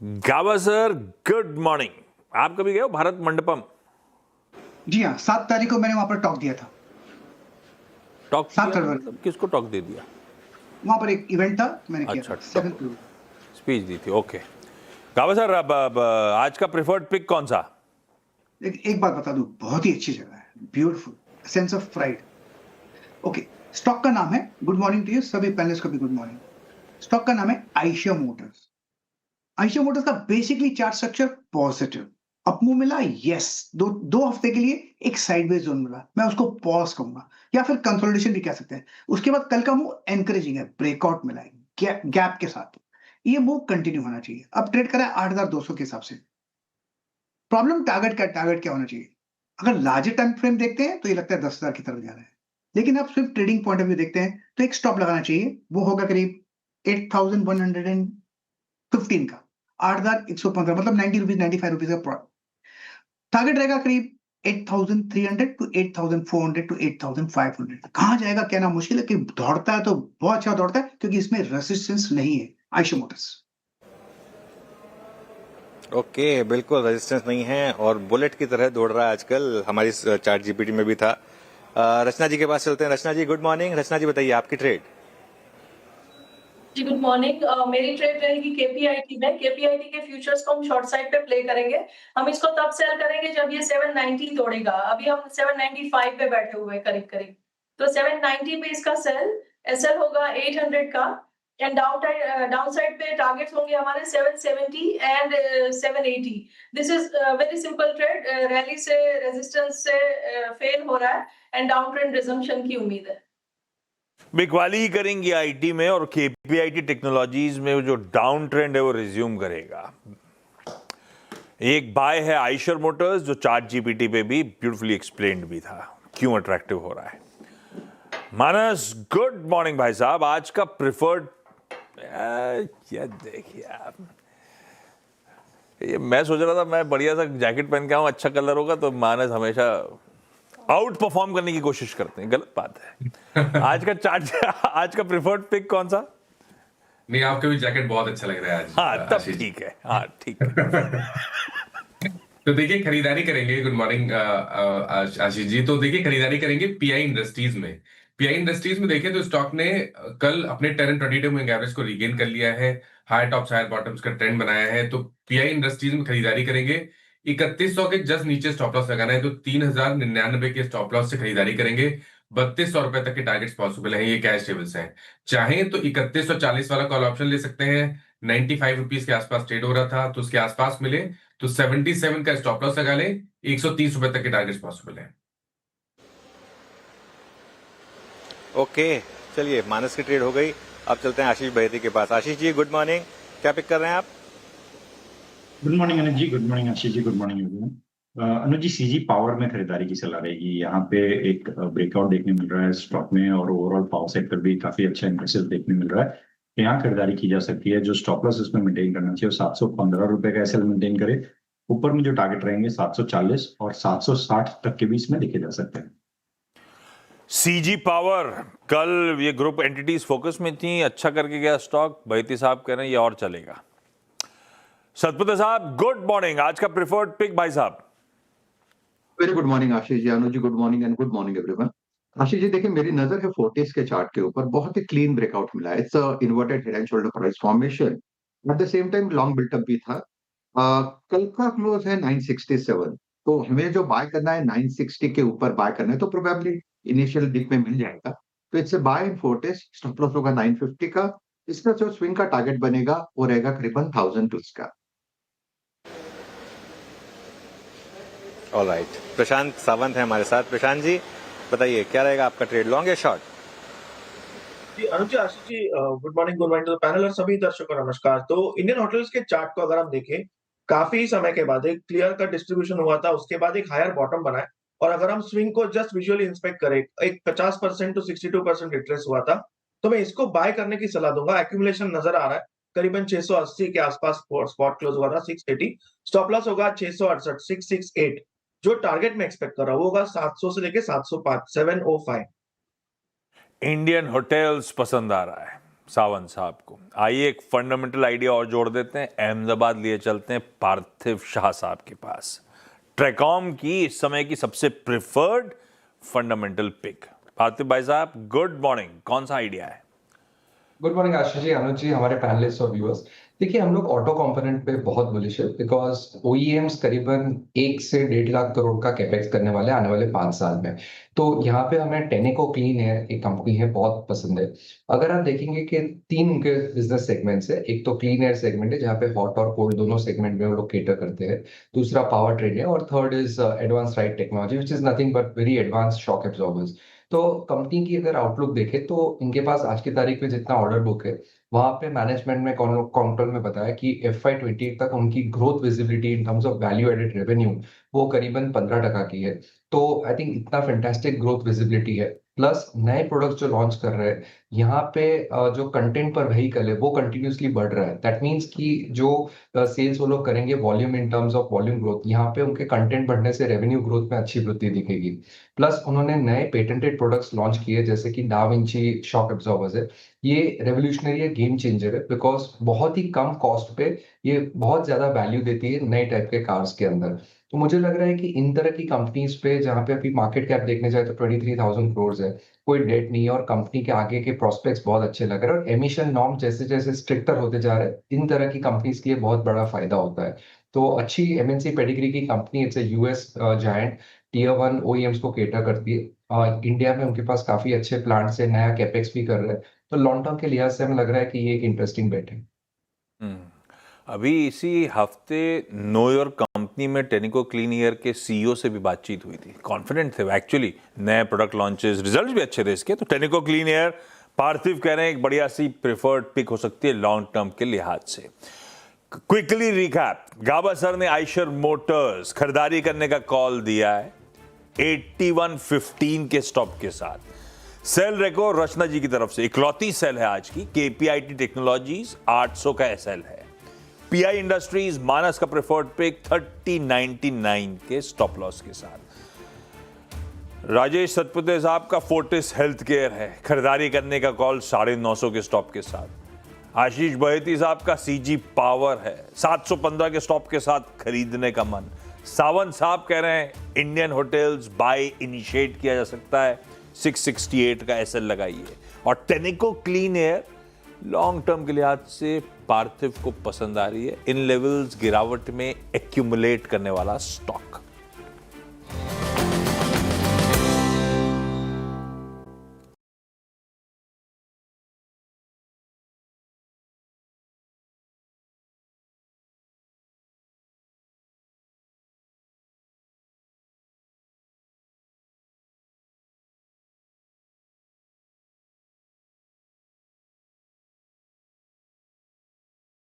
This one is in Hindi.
गावा सर, गुड मॉर्निंग। आप कभी गए हो भारत मंडपम? जी हाँ, 7 तारीख को मैंने वहां पर टॉक दिया था। टॉक 7 किया फरवरी मतलब किसको टॉक दे दिया? वहां पर एक इवेंट था, मैंने किया अच्छा, था टॉक 7 फरवरी। स्पीच दी थी। ओके गावा सर, अब आज का प्रेफर्ड पिक कौन सा? एक बात बता दूं, बहुत ही अच्छी जगह है, beautiful, sense of pride. Okay, stock का नाम है, गुड मॉर्निंग टू यू सभी पैनलिस्ट को भी गुड मॉर्निंग। स्टॉक का नाम है आयशा मोटर्स। आयशा मोटर्स का बेसिकली चार्ट स्ट्रक्चर पॉजिटिव। अपमू मिला, यस। दो हफ्ते के लिए एक साइडवेज जोन मिला, मैं उसको पॉज कहूंगा या फिर कंसोलिडेशन भी कह सकते हैं। उसके बाद कल का मूव एनकरेजिंग है, ब्रेकआउट मिला है गैप के साथ। ये मूव कंटिन्यू होना चाहिए। अब ट्रेड करा है 8200 के हिसाब से। प्रॉब्लम टारगेट क्या होना चाहिए? अगर लार्जर टाइम फ्रेम देखते हैं तो ये लगता है 10,000 की तरफ जा रहा है, लेकिन आप सिर्फ ट्रेडिंग पॉइंट ऑफ व्यू देखते हैं तो एक स्टॉप लगाना चाहिए। वो होगा करीब 8,115 का, 8,115, मतलब 90 रुपीज 95 रुपीज का टारगेट रहेगा करीब 8,300 टू 8,400 टू 8,500। कहां जाएगा कहना मुश्किल है कि दौड़ता है तो बहुत अच्छा दौड़ता है, क्योंकि इसमें रेजिस्टेंस नहीं है। आयशा मोटर्स। ओके, बिल्कुल रेजिस्टेंस नहीं है और बुलेट की तरह दौड़ रहा है आजकल। हमारी चार्ट जीपीटी में भी था। रचना जी के पास चलते हैं। रचना जी, गुड मॉर्निंग। रचना जी, बताइए आपकी ट्रेड। जी गुड मॉर्निंग। मेरी ट्रेड रहेगी केपीआईटी में। केपीआईटी के फ्यूचर्स को हम शॉर्ट साइड पे प्ले करेंगे। हम इसको तब सेल करेंगे जब ये 790 तोड़ेगा। अभी हम 795 पे बैठे हुए करीब करीब, तो 790 पे इसका सेल एसएल होगा 800 का, एंड डाउन साइड पे टारगेट्स होंगे हमारे 770 and 780। This is very simple trade. Rally से रेजिस्टेंस से फेल हो रहा है एंड डाउन ट्रेंड रिजम्पशन की उम्मीद है। बिकवाली ही करेंगी आईटी में, और केपीआईटी टेक्नोलॉजीज में जो डाउन ट्रेंड है वो रिज्यूम करेगा। एक बाय है आयशर मोटर्स, जो चार्ट जीपीटी पे भी ब्यूटीफुली एक्सप्लेन्ड भी था क्यों अट्रैक्टिव हो रहा है। मानस, गुड मॉर्निंग भाई साहब। आज का प्रिफर्ड क्या देखिए आप, ये मैं सोच रहा था मैं बढ़िया सा जैकेट पहन के आऊं, अच्छा कलर होगा, तो मानस हमेशा आउट परफॉर्म करने की कोशिश करते हैं। गलत बात है। आज का प्रिफर्ड पिक कौन सा? नहीं, आपका भी जैकेट बहुत अच्छा लग रहा है आज। हाँ तब आशीष जी। ठीक है, हाँ ठीक है। तो देखिए, खरीदारी करेंगे। गुड मॉर्निंग आशीष जी। तो देखिए, खरीदारी करेंगे पीआई इंडस्ट्रीज में। पीआई इंडस्ट्रीज में देखिए तो स्टॉक ने कल अपने 10 एंड 20 डे मूविंग एवरेज को रिगेन कर लिया है। हाई टॉप्स हायर बॉटम्स का ट्रेंड बनाया है। तो पीआई इंडस्ट्रीज में खरीदारी करेंगे। 3100 के जस्ट नीचे स्टॉप लॉस लगाना है, तो 3099 के स्टॉप लॉस से खरीदारी करेंगे। 3200 रुपए तक के टारगेट्स पॉसिबल है। ये कैश टेबल्स हैं। चाहें तो 3140 वाला कॉल ऑप्शन ले सकते हैं। 95 रुपीज के आसपास ट्रेड हो रहा था, तो उसके आसपास मिले तो 77 का स्टॉप लॉस लगा ले। 130 रुपए तक के टारगेट्स पॉसिबल है। ओके, चलिए, मानस की ट्रेड हो गई। अब चलते हैं आशीष बहेती के पास। आशीष जी, गुड मॉर्निंग। क्या पिक कर रहे हैं आप? गुड मॉर्निंग अनुज ji, good morning Ashish ji, good morning everyone. अनुज जी, सीजी पावर में खरीदारी की सलाह रहेगी। यहाँ पे एक ब्रेकआउट देखने मिल रहा है स्टॉक में, और ओवरऑल पावर सेक्टर भी काफी अच्छा इंप्रेसिव देखने मिल रहा है। यहाँ खरीदारी की जा सकती है। जो स्टॉप लॉस इसमें मेंटेन करना चाहिए, 715 रुपए का एसएल मेंटेन करे। ऊपर में जो टारगेट रहेंगे 740 और 760 तक के बीच में देखे जा सकते हैं। सीजी पावर, कल ये ग्रुप एंटिटीज फोकस में थी, अच्छा करके गया स्टॉक। बहेती साहब कह रहे हैं ये और चलेगा। सतपुत्र साहब, गुड मॉर्निंग। आज का प्रिफर्ड पिक भाई साहब। Very good morning Ashish ji. Anuj ji, good morning and good morning everyone. Ashish ji, देखिए मेरी नजर है फोर्टिस के चार्ट के ऊपर। बहुत ही क्लीन ब्रेकआउट मिला है। It's inverted head and shoulder price formation. At the same time long built up भी था। कल का क्लोज है 967, तो हमें जो बाय करना है 960 के ऊपर बाय करना है, तो प्रोबेबली इनिशियल डिप में मिल जाएगा। तो it's buy in Fortis. Stop loss होगा 950 का। इसका जो स्विंग का टारगेट बनेगा वो रहेगा करीबन 1000 प्लस का। ऑलराइट, प्रशांत सावंत है हमारे साथ। प्रशांत जी, बताइए क्या रहेगा आपका ट्रेड, लॉन्ग या शॉर्ट? जी Anuj ji, Ashish ji, good morning to the panel और सभी दर्शकों को नमस्कार। तो इंडियन होटल्स के चार्ट को अगर आप देखें, काफी समय के बाद एक क्लियर कट डिस्ट्रीब्यूशन हुआ था, उसके बाद एक हायर बॉटम बना है। और अगर हम स्विंग को जस्ट विजुअली इंस्पेक्ट करें, एक 50% टू 62% रिट्रेस हुआ था, तो मैं इसको बाय करने की सलाह दूंगा। एक्यूमुलेशन नजर आ रहा है, करीबन 680 के आसपास स्पॉट क्लोज हुआ था 680। स्टॉप लॉस होगा 668, 668। जो टारगेट में एक्सपेक्ट कर रहा हूँ वो होगा 700 से लेके 705, 705। इंडियन होटल्स पसंद आ रहा है। सावंत साहब को। आइए एक फंडामेंटल आइडिया और जोड़ देते हैं, अहमदाबाद लिए चलते हैं पार्थिव शाह साहब के पास, ट्रैकॉम की इस समय की सबसे प्रिफर्ड फंडामेंटल पिक। पार्थिव भाई साहब गुड मॉर्निंग, कौन सा आइडिया है? गुड मॉर्निंग आशीष जी, अनुज जी, हमारे पैनलिस्ट और व्यूअर्स। देखिए, हम लोग ऑटो कंपोनेंट पे बहुत बुलिश है बिकॉज ओईएम्स करीबन 1 से 1.5 लाख करोड़ का कैपेक्स करने वाले आने वाले 5 साल में। तो यहाँ पे हमें टेनेको क्लीन एयर एक कंपनी है, बहुत पसंद है। अगर आप देखेंगे कि 3 उनके बिजनेस सेगमेंट्स है, एक तो क्लीन एयर सेगमेंट है जहाँ पे हॉट और कोल्ड दोनों सेगमेंट में वो लोग केटर करते हैं, दूसरा पावर ट्रेन है, और third is advance ride technology which is nothing but very advance shock absorbers. तो कंपनी की अगर आउटलुक देखें तो इनके पास आज की तारीख में जितना ऑर्डर बुक है, वहां पे मैनेजमेंट में काउंटर में बताया कि FY28 तक उनकी growth visibility in terms of value added revenue वो करीबन 15% की है। तो आई थिंक इतना फैंटास्टिक ग्रोथ विजिबिलिटी है, प्लस नए प्रोडक्ट्स जो लॉन्च कर रहे हैं, यहाँ पे जो कंटेंट पर व्हीकल है वो कंटिन्यूसली बढ़ रहा है। दैट मीन्स कि जो सेल्स वो लोग करेंगे volume in terms of volume growth, यहाँ पे उनके कंटेंट बढ़ने से रेवेन्यू ग्रोथ में अच्छी वृद्धि दिखेगी। प्लस उन्होंने नए पेटेंटेड प्रोडक्ट्स लॉन्च किए जैसे कि डा विंची शॉक एब्जॉर्बर्स है। ये रेवोल्यूशनरी है, गेम चेंजर है, बिकॉज बहुत ही कम कॉस्ट पे ये बहुत ज्यादा वैल्यू देती है नए टाइप के कार्स के अंदर। तो मुझे लग रहा है कि इन तरह की कंपनीज पे जहाँ पे अभी मार्केट कैप देखने जाए तो 23,000 करोड़ है, कोई डेट नहीं है, और कंपनी के आगे के प्रोस्पेक्ट्स बहुत अच्छे लग रहे हैं, और एमिशन नॉर्म जैसे जैसे स्ट्रिक्टर होते जा रहे हैं, इन तरह की कंपनीज के लिए बहुत बड़ा फायदा होता है। तो अच्छी एमएनसी पेडिग्री की company, it's US giant, Tier 1 OEMs को केटर करती है, और इंडिया में उनके पास काफी अच्छे प्लांट्स है, नया कैपेक्स भी कर रहे हैं। तो लॉन्ग टर्म के लिहाज से हमें लग रहा है कि ये एक इंटरेस्टिंग बेट है। अभी इसी हफ्ते नो योर कंपनी में टेनिको क्लीन एयर के सीईओ से भी बातचीत हुई थी, कॉन्फिडेंट थे एक्चुअली, नए प्रोडक्ट लॉन्चेस, रिजल्ट्स भी अच्छे थे इसके। तो टेनिको क्लीन एयर पार्थिव कह रहे हैं एक बढ़िया सी प्रिफर्ड पिक हो सकती है लॉन्ग टर्म के लिहाज से। क्विकली रिकैप, गाबा सर ने आइशर मोटर्स खरीदारी करने का कॉल दिया है 81.15 के स्टॉप के साथ। सेल रेको रचना जी की तरफ से इकलौती सेल है आज की, KPIT टेक्नोलॉजीज 800 का एसएल है। PI इंडस्ट्रीज मानस का प्रेफर्ड पिक 3099 के स्टॉप लॉस के साथ। राजेश सतपुते साहब का फोर्टिस हेल्थ केयर है, खरीदारी करने का कॉल 950 के स्टॉप के साथ। आशीष बहेती साहब का CG पावर है, 715 के स्टॉप के साथ खरीदने का मन। सावंत साहब कह रहे हैं इंडियन होटल्स बाय इनिशिएट किया जा सकता है, 668 का एसएल लगाइए। और टेनिको क्लीन एयर लॉन्ग टर्म के लिहाज से पार्थिव को पसंद आ रही है, इन लेवल्स गिरावट में एक्यूमुलेट करने वाला स्टॉक।